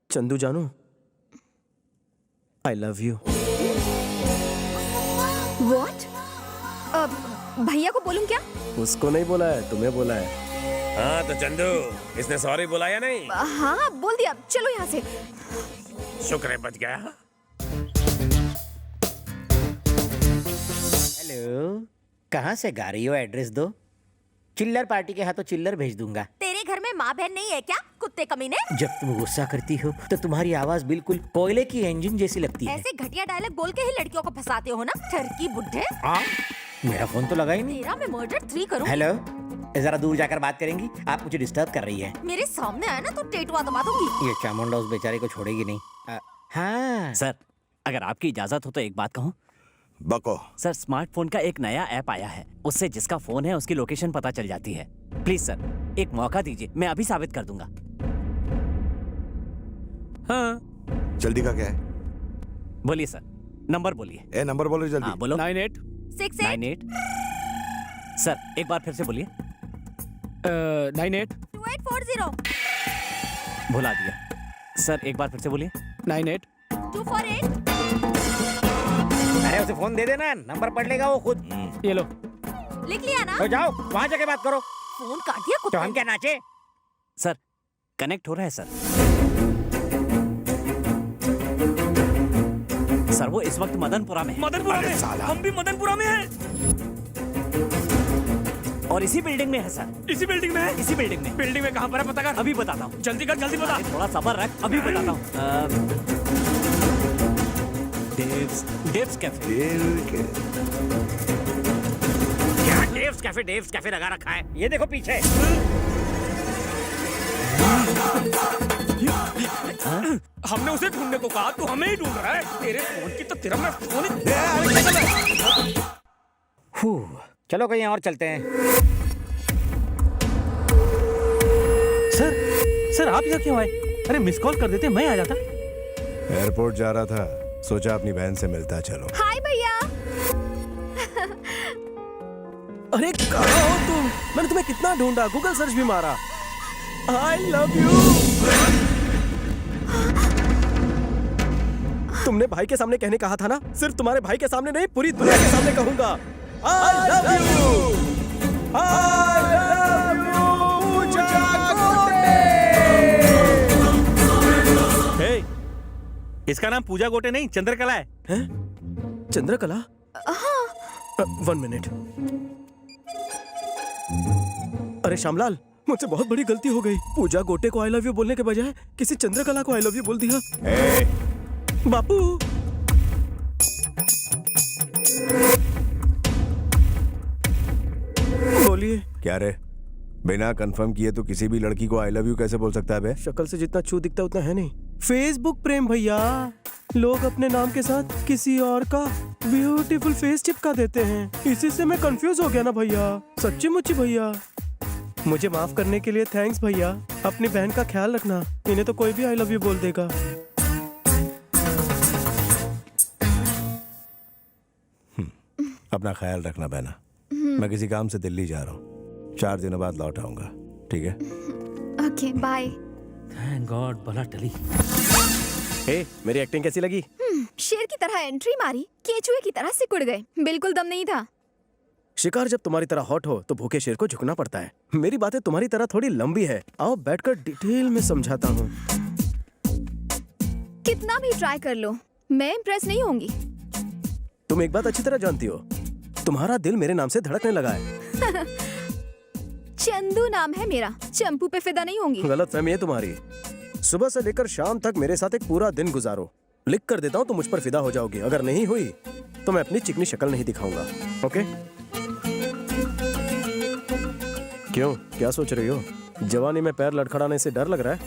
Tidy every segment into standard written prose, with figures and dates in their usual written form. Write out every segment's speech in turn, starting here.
चंदू जानू, आई love you. What? भैया को बोलूं क्या? उसको नहीं बोला है, तुम्हें बोला है। हाँ तो चंदू, इसने सॉरी बोला या नहीं? हाँ बोल दिया, चलो यहाँ से। शुक्र है बच गया। हेलो, कहाँ से गा रही हो? एड्रेस दो। चिल्लर पार्टी के हाथों चिल्लर भेज दूंगा। तेरे घर में माँ बहन नहीं है क्या, कुत्ते कमीने? जब तुम गुस्सा करती हो तो तुम्हारी आवाज बिल्कुल कोयले की इंजन जैसी लगती है। ऐसे घटिया डायलॉग बोल के ही लड़कियों को फंसाते हो ना, ठरकी बुड्ढे। मेरा फोन तो लगा ही नहीं। तेरा मैं मर्डर 3 करूँ। हेलो, जरा दूर जाकर बात करेंगी? आप मुझे डिस्टर्ब कर रही है। मेरे सामने आया ना तो टेटवा दबा दूंगी। ये चामुंडा उस बेचारे को छोड़ेगी नहीं। हाँ सर, अगर आपकी इजाजत हो तो एक बात कहूँ। बको। सर, स्मार्टफोन का एक नया ऐप आया है, उससे जिसका फोन है उसकी लोकेशन पता चल जाती है। प्लीज सर, एक मौका दीजिए, मैं अभी साबित कर दूंगा। हाँ जल्दी का क्या है? बोलिए सर, नंबर बोलिए। ए नंबर बोलो जल्दी। हाँ बोलो। 9868 98। सर एक बार फिर से बोलिए। 98 2840 भुला दिया। सर एक बार फिर से बोलिए। 98 248। अरे उसे फोन दे देना, नंबर पढ़ लेगा वो खुद। ये लो। लिख लिया ना? तो जाओ वहाँ जाके बात करो। फोन काट दिया तो कुत्ते हम क्या नाचे? सर कनेक्ट हो रहा है सर। सर वो इस वक्त मदनपुरा में है। मदनपुरा में? हम भी मदनपुरा में हैं। और इसी बिल्डिंग में है सर। इसी बिल्डिंग में है? इसी बिल्डिंग में। बिल्डिंग में कहाँ पर है पता कर। अभी बताता हूँ। जल्दी कर, जल्दी बता। थोड़ा सब्र रख, अभी बताता हूँ। डेव्स कैफे। क्या डेव्स कैफे लगा रखा है? ये देखो पीछे। हमने उसे ढूंढने को कहा, तू हमें ही ढूंढ रहा है। तेरे फोन की तो तेरा मैं फोन ही। चलो कहीं और चलते हैं। सर आप यहाँ क्यों आए? अरे मिस कॉल कर देते, मैं आ जाता। एयरपोर्ट जा रहा था, सोचा अपनी बहन से मिलता चलो। हाय भैया। अरे कहाँ हो तुम? मैंने तुम्हें कितना ढूंढा, गूगल सर्च भी मारा। आई लव यू। तुमने भाई के सामने कहने कहा था ना? सिर्फ तुम्हारे भाई के सामने नहीं, पूरी दुनिया के सामने कहूंगा। I love you. I love you Pooja Gote. Hey, इसका नाम पूजा गोटे नहीं, चंद्रकला है। हैं? चंद्रकला? 1 मिनट। अरे श्यामलाल, मुझसे बहुत बड़ी गलती हो गई। पूजा गोटे को आई लव यू बोलने के बजाय किसी चंद्रकला को आई लव यू बोल दिया। बापू। बोलिए। क्या रे, बिना कंफर्म किए तो किसी भी लड़की को आई लव यू कैसे बोल सकता है बे? शक्ल से जितना छू दिखता उतना है नहीं। फेसबुक प्रेम भैया, लोग अपने नाम के साथ किसी और का ब्यूटीफुल फेस चिपका देते हैं। इसी से मैं कंफ्यूज हो गया ना भैया। सच्ची मुच्ची भैया, मुझे माफ करने के लिए थैंक्स भैया। अपनी बहन का ख्याल रखना, इन्हें तो कोई भी आई लव यू बोल देगा। अपना ख्याल रखना बहना। मैं किसी काम से दिल्ली जा रहा हूँ, 4 दिनों बाद लौट आऊंगा, ठीक है? Okay bye. थैंक गॉड बला टली। हे, मेरी एक्टिंग कैसी लगी? शेर की तरह एंट्री मारी, केचुए की तरह सिकुड़ गए। बिल्कुल दम नहीं था। शिकार जब तुम्हारी तरह हॉट हो तो भूखे शेर को झुकना पड़ता है। मेरी बातें तुम्हारी तरह थोड़ी लंबी है, आओ बैठकर डिटेल में समझाता हूँ। कितना भी ट्राई कर लो, मैं इम्प्रेस नहीं होंगी। तुम एक बात अच्छी तरह जानती हो, तुम्हारा दिल मेरे नाम से धड़कने लगा है। चंदू नाम है मेरा, चंपू पे फिदा नहीं होंगी। गलत फहमी है तुम्हारी। सुबह से लेकर शाम तक मेरे साथ एक पूरा दिन गुजारो, लिख कर देता हूँ तो मुझ पर फिदा हो जाओगी। अगर नहीं हुई तो मैं अपनी चिकनी शक्ल नहीं दिखाऊंगा। ओके? क्यों, क्या सोच रही हो? जवानी में पैर लड़खड़ाने से डर लग रहा है?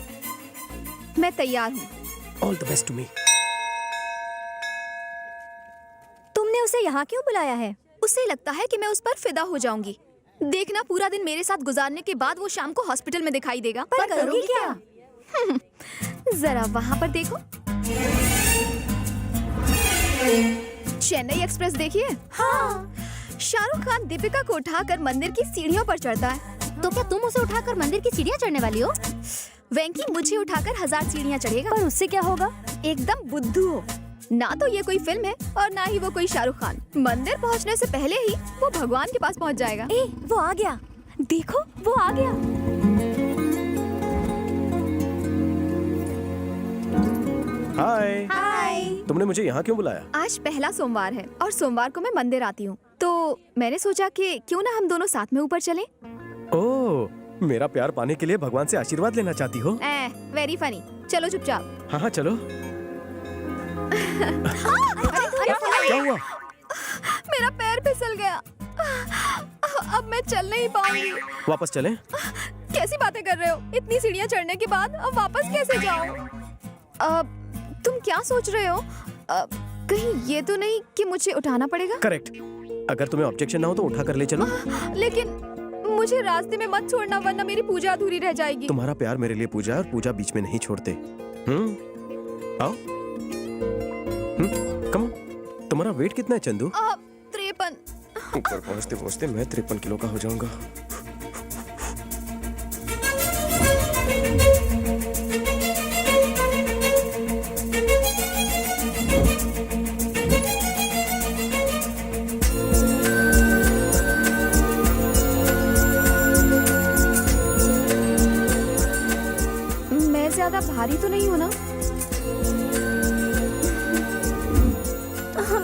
मैं तैयार हूँ। All the best to me. तुमने उसे यहाँ क्यों बुलाया है? उसे लगता है कि मैं उस पर फिदा हो जाऊंगी। देखना, पूरा दिन मेरे साथ गुजारने के बाद वो शाम को हॉस्पिटल में दिखाई देगा। पर करोगी क्या? जरा वहाँ पर देखो। चेन्नई एक्सप्रेस देखिए। हाँ, शाहरुख खान दीपिका को उठाकर मंदिर की सीढ़ियों पर चढ़ता है। तो क्या तुम उसे उठाकर मंदिर की सीढ़ियाँ चढ़ने वाली हो? वेंकी मुझे उठाकर 1000 सीढ़ियाँ चढ़ेगा। पर उससे क्या होगा? एकदम बुद्धू हो। ना तो ये कोई फिल्म है और ना ही वो कोई शाहरुख खान। मंदिर पहुंचने से पहले ही वो भगवान के पास पहुंच जाएगा। ए, वो आ गया। देखो, वो आ गया। हाय। हाय। तुमने मुझे यहाँ क्यों बुलाया? आज पहला सोमवार है और सोमवार को मैं मंदिर आती हूँ, तो मैंने सोचा कि क्यों ना हम दोनों साथ में ऊपर चलें। ओह, मेरा प्यार पाने के लिए भगवान से आशीर्वाद लेना चाहती हो? Very funny. चलो चुपचाप। हाँ हाँ चलो। क्या हुआ? मेरा पैर फिसल गया। अब मैं चल नहीं पाऊंगी। वापस चलें? कैसी बातें कर रहे हो? इतनी सीढ़ियाँ चढ़ने के बाद अब वापस कैसे जाऊं? तुम क्या सोच रहे हो? कहीं ये तो नहीं कि मुझे उठाना पड़ेगा? करेक्ट। अगर तुम्हें ऑब्जेक्शन ना हो तो उठा कर ले चलो। लेकिन मुझे रास्ते में मत छोड़ना, वरना मेरी पूजा अधूरी रह जाएगी। तुम्हारा प्यार मेरे लिए पूजा है और पूजा बीच में नहीं छोड़ते। आओ। कम। तुम्हारा वेट कितना है चंदू? 53। ऊपर पहुंचते पहुंचते मैं 53 किलो का हो जाऊंगा। मैं ज्यादा भारी तो नहीं हूँ ना?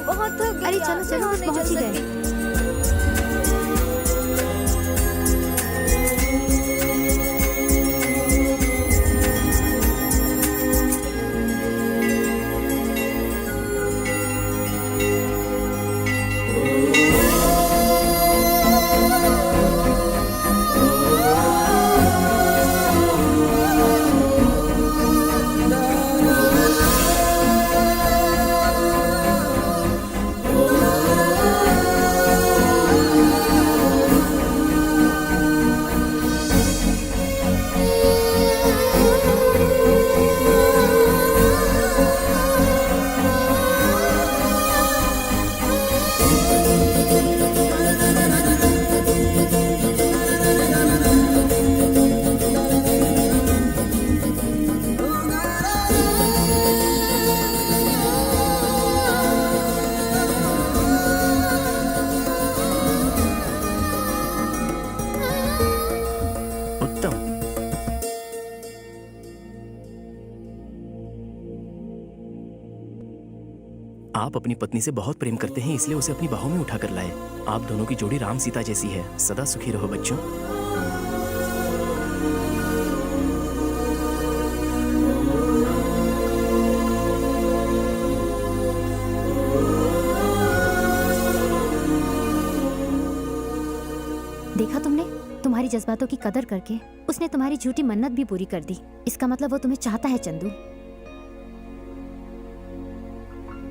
बहुत थक गई। अरे चलो चलो, नहीं पहुंच ही चल गए। सकती। आप अपनी पत्नी से बहुत प्रेम करते हैं, इसलिए उसे अपनी बाहों में उठा कर लाए। आप दोनों की जोड़ी राम सीता जैसी है। सदा सुखी रहो बच्चों। देखा तुमने? तुम्हारी जज्बातों की कदर करके उसने तुम्हारी झूठी मन्नत भी पूरी कर दी। इसका मतलब वो तुम्हें चाहता है चंदू।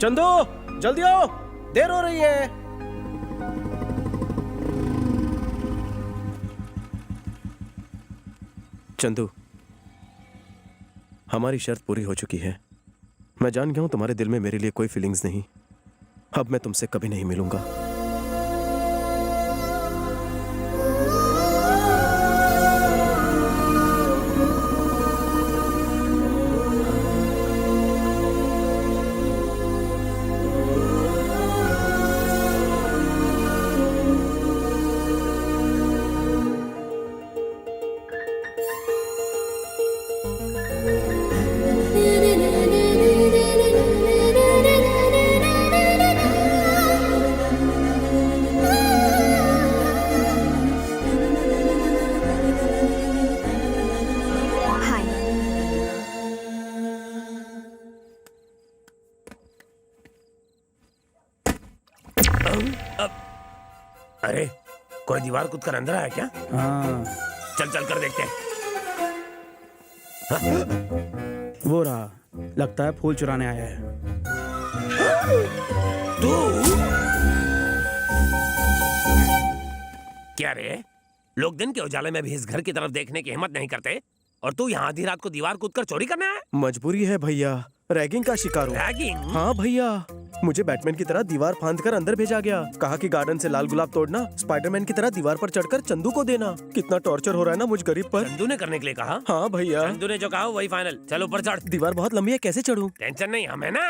चंदू जल्दी आओ, देर हो रही है। चंदू, हमारी शर्त पूरी हो चुकी है। मैं जान गया हूं तुम्हारे दिल में मेरे लिए कोई फीलिंग्स नहीं। अब मैं तुमसे कभी नहीं मिलूंगा। अरे कोई दीवार कूद कर अंदर आया क्या? हाँ, चल चल कर देखते हैं। वो रहा। लगता है फूल चुराने आया है। तू क्या रे? लोग दिन के उजाले में भी इस घर की तरफ देखने की हिम्मत नहीं करते और तू यहाँ आधी रात को दीवार कूद कर चोरी करने आया? मजबूरी है भैया, रैगिंग का शिकार हूँ। रैगिंग? हाँ भैया, मुझे बैटमैन की तरह दीवार फांद कर अंदर भेजा गया। कहा कि गार्डन से लाल गुलाब तोड़ना, स्पाइडरमैन की तरह दीवार पर चढ़कर चंदू को देना। कितना टॉर्चर हो रहा है ना मुझ गरीब पर। चंदू ने करने के लिए कहा? हाँ भैया। चंदू ने जो कहा वही फाइनल। चल ऊपर चढ़। दीवार बहुत लंबी है, कैसे चढ़ूं? टेंशन नहीं, हमें ना।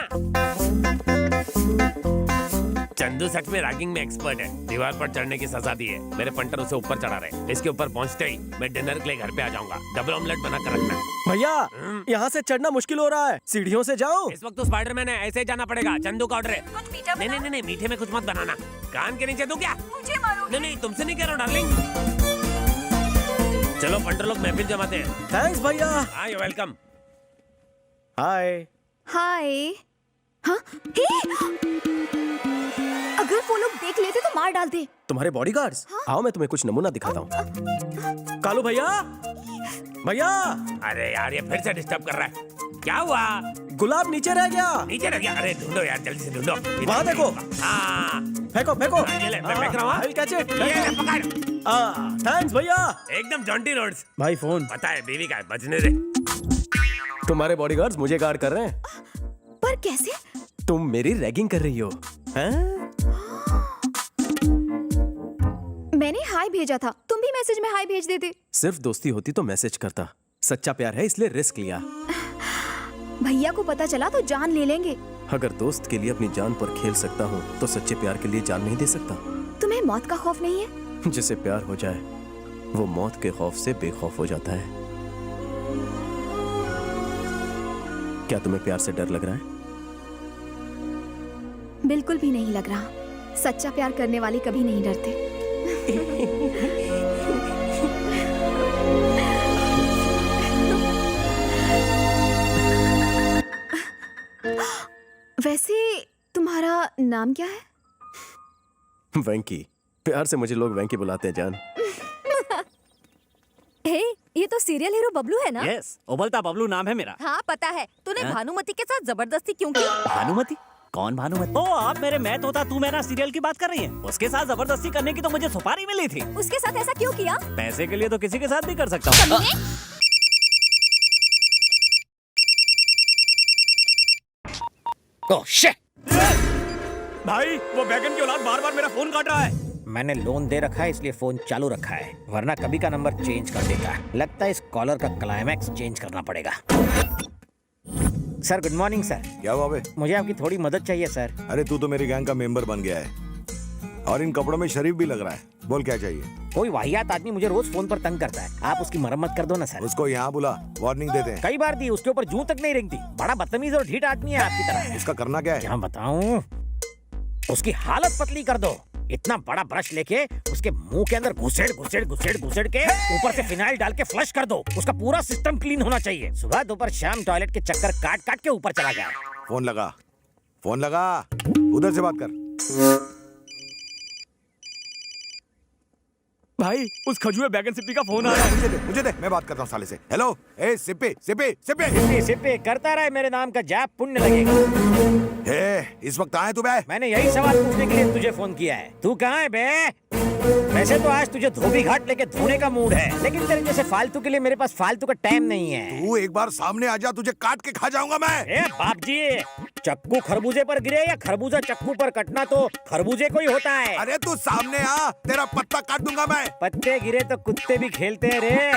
चंदू सच में रैगिंग में एक्सपर्ट है। दीवार पर चढ़ने की सजा दी है। मेरे पंटर उसे ऊपर चढ़ा रहे। इसके ऊपर पहुंचते ही मैं डिनर के लिए घर पे आ जाऊंगा। डबल ऑमलेट बना कर रखना। भैया यहाँ से चढ़ना मुश्किल हो रहा है, सीढ़ियों से जाओ। इस वक्त तो स्पाइडरमैन है, ऐसे ही जाना पड़ेगा। चंदू का ऑर्डर है। नहीं, मीठे में कुछ मत बनाना। कान के नीचे दूं क्या? मुझे मारो। नहीं, तुमसे नहीं कह रहा हूँ डार्लिंग। चलो पंटर लोग महफिल जमाते हैं। थैंक्स भैया। हाँ, यू वेलकम। हाय। हाय। हाँ? अगर वो लोग देख लेते तो मार डालते। तुम्हारे बॉडीगार्ड्स? आओ मैं तुम्हें कुछ नमूना दिखाता हूँ। कालू भैया, भैया। अरे यार, ये फिर से डिस्टर्ब कर रहा है। क्या हुआ? गुलाब नीचे रह गया। नीचे रह गया? अरे ढूंढो यार, जल्दी से ढूंढो। वहाँ देखो। हाँ, फेंको फेंको। ये ले, मैं फेंक रहा हूँ। I'll catch it. ये ले, पकड़। थैंक्स भैया। एकदम जॉन्टी रोड्स। भाई फोन। पता है बीवी का है, बचने दे। तुम्हारे बॉडीगार्ड्स मुझे गार्ड कर रहे हैं। पर कैसे? तुम मेरी रैगिंग कर रही हो हैं? मैंने हाय भेजा था, तुम भी मैसेज में हाय भेज देते। सिर्फ दोस्ती होती तो मैसेज करता। सच्चा प्यार है इसलिए रिस्क लिया। भैया को पता चला तो जान ले लेंगे। अगर दोस्त के लिए अपनी जान पर खेल सकता हूँ तो सच्चे प्यार के लिए जान नहीं दे सकता। तुम्हें मौत का खौफ नहीं है? जिसे प्यार हो जाए वो मौत के खौफ से बेखौफ हो जाता है। क्या तुम्हें प्यार से डर लग रहा है? बिल्कुल भी नहीं लग रहा। सच्चा प्यार करने वाले कभी नहीं डरते। वैसे तुम्हारा नाम क्या है? वेंकी। प्यार से मुझे लोग वेंकी बुलाते हैं जान। हे, ये तो सीरियल हीरो बबलू है ना? यस, उबलता बबलू नाम है मेरा। हाँ पता है। तूने हाँ? भानुमति के साथ जबरदस्ती क्यों की? भानुमति? कौन भानुमति? ओ, आप मेरे मैथ होता तू मेरा सीरियल की बात कर रही हैं? उसके साथ जबरदस्ती करने की तो मुझे सुपारी मिली थी। उसके साथ ऐसा क्यों किया? पैसे के लिए तो किसी के साथ भी कर सकता हूँ। Oh shit! भाई, वो बैगन की औलाद बार बार मेरा फोन काट रहा है। मैंने लोन दे रखा है इसलिए फोन चालू रखा है, वरना कभी का नंबर चेंज कर देगा। लगता है इस कॉलर का क्लाइमैक्स चेंज करना पड़ेगा। Sir good morning sir. क्या हुआ बे? मुझे आपकी थोड़ी मदद चाहिए सर। अरे तू तो मेरी गैंग का मेंबर बन गया है और इन कपड़ों में शरीफ भी लग रहा है। बोल क्या चाहिए? कोई वाहियात आदमी मुझे रोज फोन पर तंग करता है, आप उसकी मरम्मत कर दो ना सर। उसको यहाँ बुला, वार्निंग देते हैं। कई बार दी, उसके ऊपर जूं तक नहीं रेंगती। बड़ा बदतमीज और ढीठ आदमी है आपकी तरह। उसका करना क्या है? क्या बताऊं, उसकी हालत पतली कर दो। इतना बड़ा ब्रश लेके उसके मुंह के अंदर घुसेड़ घुसेड़ घुसेड़ घुसेड़ के ऊपर से फिनाइल डाल के फ्लश कर दो। उसका पूरा सिस्टम क्लीन होना चाहिए। सुबह दोपहर शाम टॉयलेट के चक्कर काट काट के ऊपर चला गया। फोन लगा, फोन लगा, उधर से बात कर। भाई, उस खजुए बैगन सिप्पी का फोन आ रहा है। मुझे दे, मैं बात करता हूँ साले से। हेलो, ए सिप्पी सिप्पी सिप्पी। सिप्पी सिप्पी करता रहे, मेरे नाम का जाप पुण्य लगेगा। हे, इस वक्त आए तू बे? मैंने यही सवाल पूछने के लिए तुझे फोन किया है। तू कहाँ है बे? वैसे तो आज तुझे धोबी घाट लेके धोने का मूड है, लेकिन तेरे जैसे फालतू के लिए मेरे पास फालतू का टाइम नहीं है। तू एक बार सामने आ जा, तुझे काट के खा जाऊंगा मैं। ए बाप जी, चक्कू खरबूजे पर गिरे या खरबूजा चक्कू पर कटना तो खरबूजे को ही होता है। अरे तू सामने आ, तेरा पत्ता काट दूंगा मैं। पत्ते गिरे तो कुत्ते भी खेलते हैं रे।